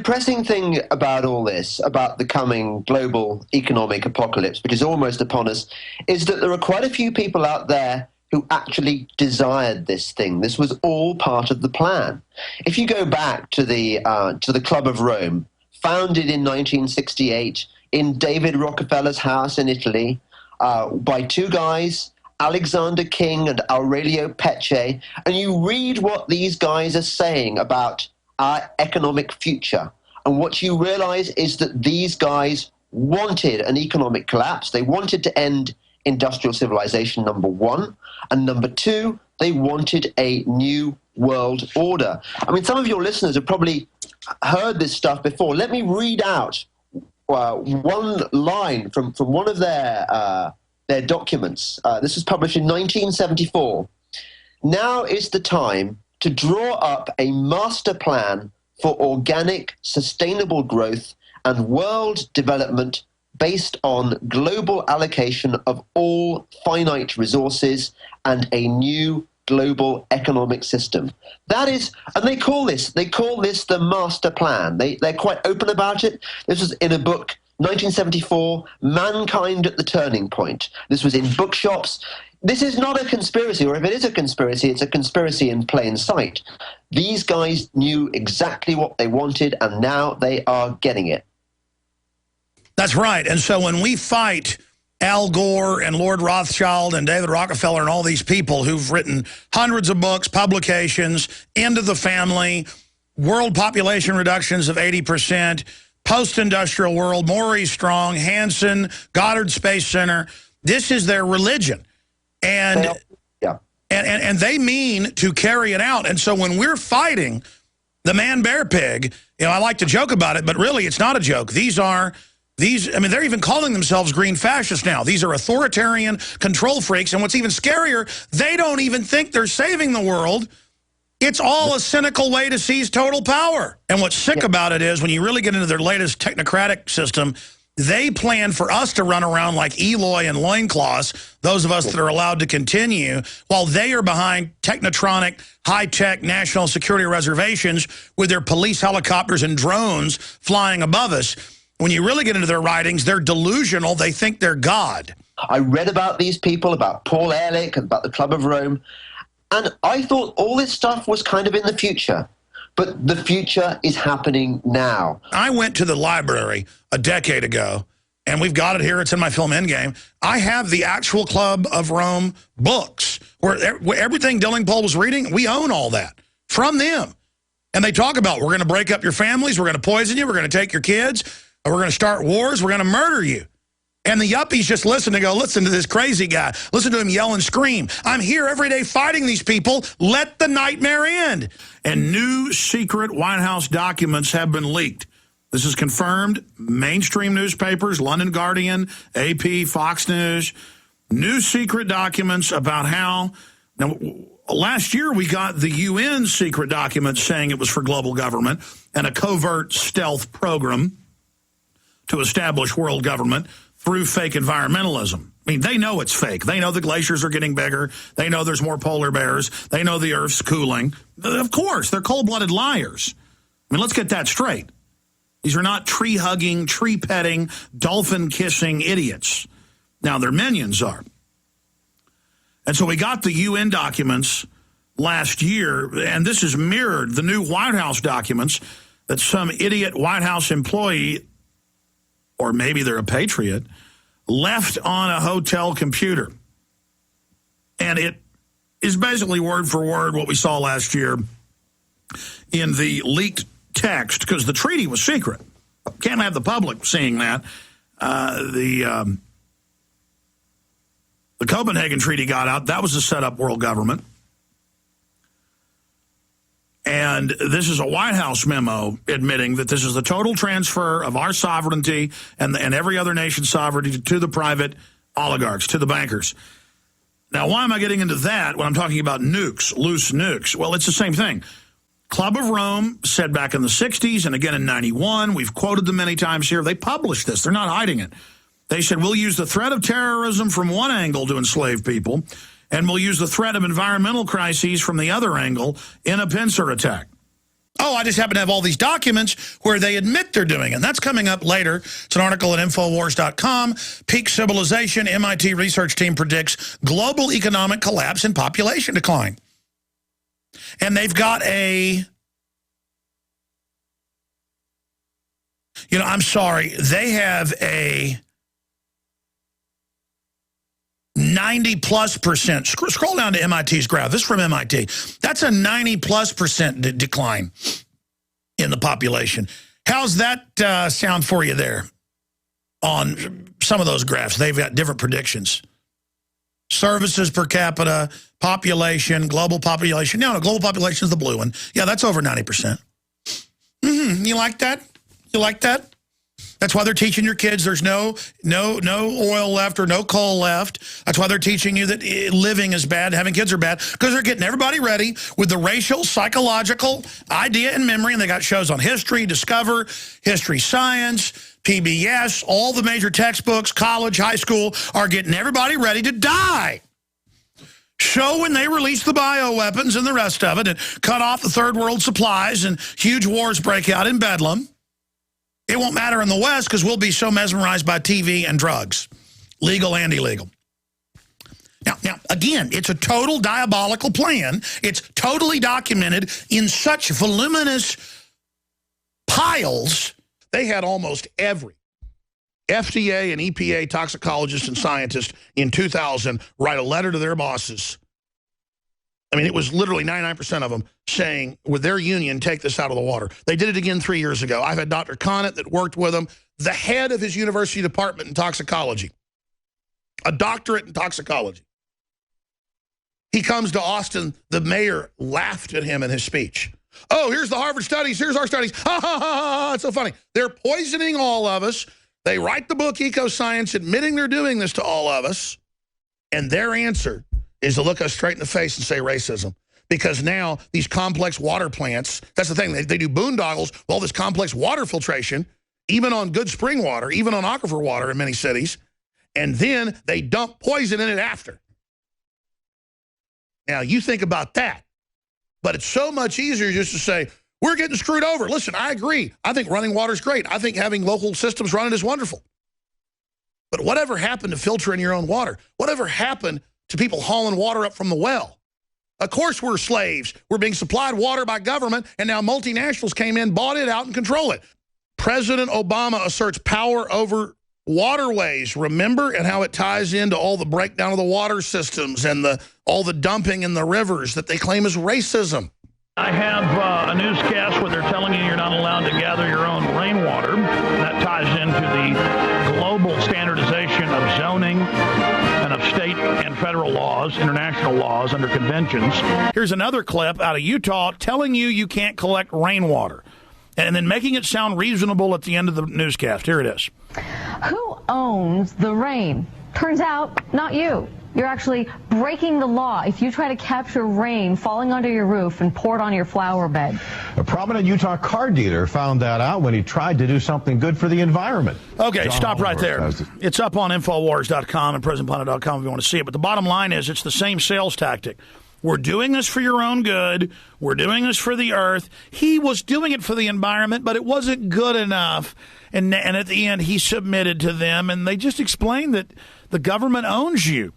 depressing thing about all this, about the coming global economic apocalypse, which is almost upon us, is that there are quite a few people out there who actually desired this thing. This was all part of the plan. If you go back to the Club of Rome, founded in 1968 in David Rockefeller's house in Italy by two guys, Alexander King and Aurelio Peccei, and you read what these guys are saying about our economic future, and what you realize is that these guys wanted an economic collapse. They wanted to end industrial civilization, number one, and number two, they wanted a new world order. I mean, some of your listeners have probably heard this stuff before. Let me read out one line from one of their documents. This was published in 1974. Now is the time to draw up a master plan for organic, sustainable growth and world development based on global allocation of all finite resources and a new global economic system. That is, and they call this the master plan. They're quite open about it. This was in a book, 1974, Mankind at the Turning Point. This was in bookshops. This is not a conspiracy, or if it is a conspiracy, it's a conspiracy in plain sight. These guys knew exactly what they wanted, and now they are getting it. That's right. And so when we fight Al Gore and Lord Rothschild and David Rockefeller and all these people who've written hundreds of books, publications, End of the Family, world population reductions of 80%, post-industrial world, Maurice Strong, Hansen, Goddard Space Center, this is their religion. And, and they mean to carry it out. And so when we're fighting the man-bear-pig, you know, I like to joke about it, but really it's not a joke. I mean, they're even calling themselves green fascists now. These are authoritarian control freaks. And what's even scarier, they don't even think they're saving the world. It's all a cynical way to seize total power. And what's sick about it is when you really get into their latest technocratic system, they plan for us to run around like Eloy and loincloths, those of us that are allowed to continue, while they are behind technotronic, high-tech national security reservations with their police helicopters and drones flying above us. When you really get into their writings, they're delusional. They think they're God. I read about these people, about Paul Ehrlich, about the Club of Rome, and I thought all this stuff was kind of in the future. But the future is happening now. I went to the library a decade ago, and we've got it here. It's in my film Endgame. I have the actual Club of Rome books, where everything Dillingpole was reading, we own all that from them. And they talk about, we're going to break up your families, we're going to poison you, we're going to take your kids, we're going to start wars, we're going to murder you. And the yuppies just listen and go, listen to this crazy guy. Listen to him yell and scream. I'm here every day fighting these people. Let the nightmare end. And new secret White House documents have been leaked. This is confirmed. Mainstream newspapers, London Guardian, AP, Fox News. New secret documents about how... Now, last year we got the UN secret documents saying it was for global government and a covert stealth program to establish world government through fake environmentalism. I mean, they know it's fake. They know the glaciers are getting bigger. They know there's more polar bears. They know the Earth's cooling. Of course, they're cold-blooded liars. I mean, let's get that straight. These are not tree-hugging, tree-petting, dolphin-kissing idiots. Now, their minions are. And so we got the UN documents last year, and this is mirrored, the new White House documents that some idiot White House employee, or maybe they're a patriot, left on a hotel computer. And it is basically word for word what we saw last year in the leaked text, because the treaty was secret. Can't have the public seeing that. The Copenhagen Treaty got out. That was to set up world government. And this is a White House memo admitting that this is the total transfer of our sovereignty and every other nation's sovereignty to the private oligarchs, to the bankers. Now, why am I getting into that when I'm talking about nukes, loose nukes? Well, it's the same thing. Club of Rome said back in the 60s and again in 91, we've quoted them many times here, they published this. They're not hiding it. They said, we'll use the threat of terrorism from one angle to enslave people, and we'll use the threat of environmental crises from the other angle in a pincer attack. Oh, I just happen to have all these documents where they admit they're doing it. And that's coming up later. It's an article at Infowars.com. Peak civilization, MIT research team predicts global economic collapse and population decline. And they've got I'm sorry, they have a 90+%. Scroll down to MIT's graph. This is from MIT. That's a 90+% decline in the population. How's that sound for you there on some of those graphs? They've got different predictions. Services per capita, population, global population. No, global population is the blue one. Yeah, that's over 90%. You like that? You like that? That's why they're teaching your kids there's no oil left or no coal left. That's why they're teaching you that living is bad, having kids are bad, because they're getting everybody ready with the racial, psychological idea and memory, and they got shows on history, Discover, History Science, PBS, all the major textbooks, college, high school, are getting everybody ready to die. So when they release the bioweapons and the rest of it and cut off the third world supplies and huge wars break out in Bedlam, it won't matter in the West because we'll be so mesmerized by TV and drugs, legal and illegal. Now, again, it's a total diabolical plan. It's totally documented in such voluminous piles. They had almost every FDA and EPA toxicologist and scientist in 2000 write a letter to their bosses. I mean, it was literally 99% of them saying, with their union, take this out of the water. They did it again 3 years ago. I've had Dr. Conant that worked with him, the head of his university department in toxicology, a doctorate in toxicology. He comes to Austin. The mayor laughed at him in his speech. Oh, here's the Harvard studies. Here's our studies. Ha, ha, ha, ha. It's so funny. They're poisoning all of us. They write the book Ecoscience admitting they're doing this to all of us. And their answer is to look us straight in the face and say racism. Because now these complex water plants, that's the thing, they do boondoggles with all this complex water filtration, even on good spring water, even on aquifer water in many cities, and then they dump poison in it after. Now, you think about that, but it's so much easier just to say, we're getting screwed over. Listen, I agree. I think running water is great. I think having local systems running is wonderful. But whatever happened to filtering your own water? Whatever happened to people hauling water up from the well? Of course we're slaves. We're being supplied water by government, and now multinationals came in, bought it out, and control it. President Obama asserts power over waterways, remember, and how it ties into all the breakdown of the water systems and all the dumping in the rivers that they claim is racism. I have a newscast where they're telling you you're not allowed to gather your own rainwater. That ties into the global standardization of zoning and of state and federal laws, international laws under conventions. Here's another clip out of Utah telling you you can't collect rainwater and then making it sound reasonable at the end of the newscast. Here it is. Who owns the rain? Turns out, not you. You're actually breaking the law if you try to capture rain falling onto your roof and pour it on your flower bed. A prominent Utah car dealer found that out when he tried to do something good for the environment. Okay, John stop right there. It's up on Infowars.com and PresidentPlanet.com if you want to see it. But the bottom line is it's the same sales tactic. We're doing this for your own good. We're doing this for the earth. He was doing it for the environment, but it wasn't good enough. And at the end, he submitted to them, and they just explained that the government owns you.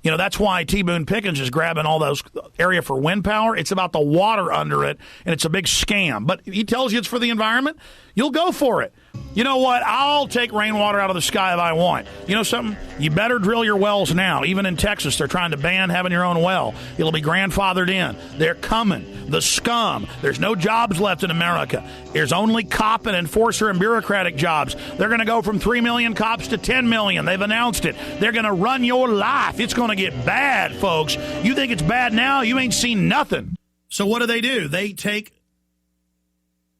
You know, that's why T. Boone Pickens is grabbing all those area for wind power. It's about the water under it, and it's a big scam. But he tells you it's for the environment. You'll go for it. You know what? I'll take rainwater out of the sky if I want. You know something? You better drill your wells now. Even in Texas, they're trying to ban having your own well. It'll be grandfathered in. They're coming. The scum. There's no jobs left in America. There's only cop and enforcer and bureaucratic jobs. They're going to go from 3 million cops to 10 million. They've announced it. They're going to run your life. It's going to get bad, folks. You think it's bad now? You ain't seen nothing. So what do? They take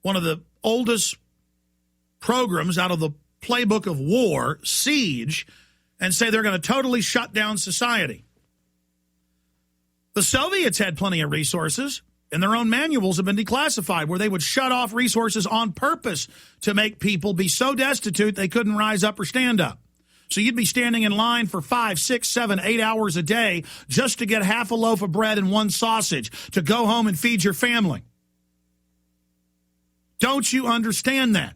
one of the oldest programs out of the playbook of war, siege, and say they're going to totally shut down society. The Soviets had plenty of resources, and their own manuals have been declassified where they would shut off resources on purpose to make people be so destitute they couldn't rise up or stand up. So you'd be standing in line for 5, 6, 7, 8 hours a day just to get half a loaf of bread and one sausage to go home and feed your family. Don't you understand that?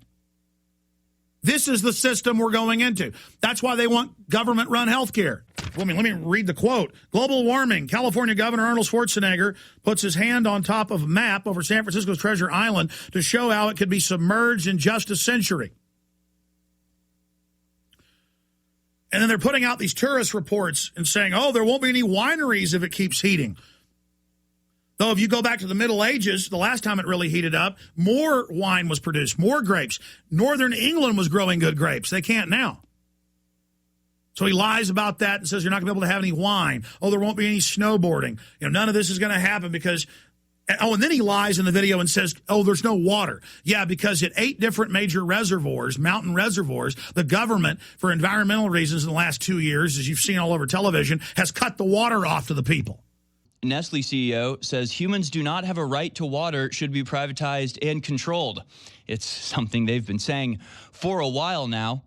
This is the system we're going into. That's why they want government-run health care. Let me read the quote. Global warming. California Governor Arnold Schwarzenegger puts his hand on top of a map over San Francisco's Treasure Island to show how it could be submerged in just a century. And then they're putting out these tourist reports and saying, oh, there won't be any wineries if it keeps heating. Though if you go back to the Middle Ages, the last time it really heated up, more wine was produced, more grapes. Northern England was growing good grapes. They can't now. So he lies about that and says you're not going to be able to have any wine. Oh, there won't be any snowboarding. None of this is going to happen because... Oh, and then he lies in the video and says, oh, there's no water. Yeah, because at 8 different major reservoirs, mountain reservoirs, the government, for environmental reasons in the last 2 years, as you've seen all over television, has cut the water off to the people. Nestle CEO says humans do not have a right to water, should be privatized and controlled. It's something they've been saying for a while now.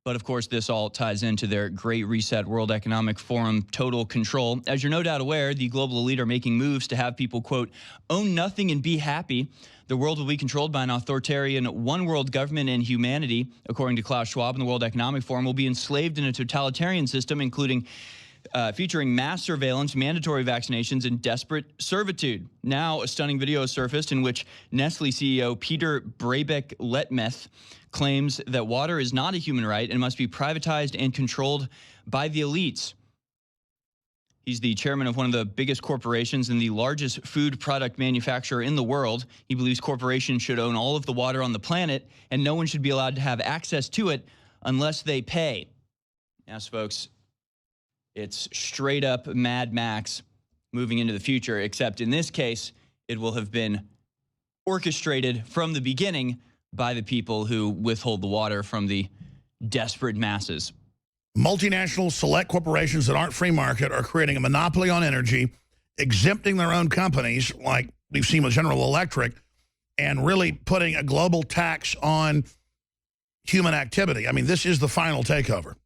But, of course, this all ties into their Great Reset World Economic Forum total control. As you're no doubt aware, the global elite are making moves to have people, quote, own nothing and be happy. The world will be controlled by an authoritarian one-world government, and humanity, according to Klaus Schwab and the World Economic Forum, will be enslaved in a totalitarian system, including featuring mass surveillance, mandatory vaccinations, and desperate servitude. Now, a stunning video surfaced in which Nestle CEO Peter Brabeck-Letmeth claims that water is not a human right and must be privatized and controlled by the elites. He's the chairman of one of the biggest corporations and the largest food product manufacturer in the world. He believes corporations should own all of the water on the planet, and no one should be allowed to have access to it unless they pay. Yes, folks, it's straight up Mad Max moving into the future, except in this case, it will have been orchestrated from the beginning by the people who withhold the water from the desperate masses. Multinational select corporations that aren't free market are creating a monopoly on energy, exempting their own companies, like we've seen with General Electric, and really putting a global tax on human activity. I mean, this is the final takeover.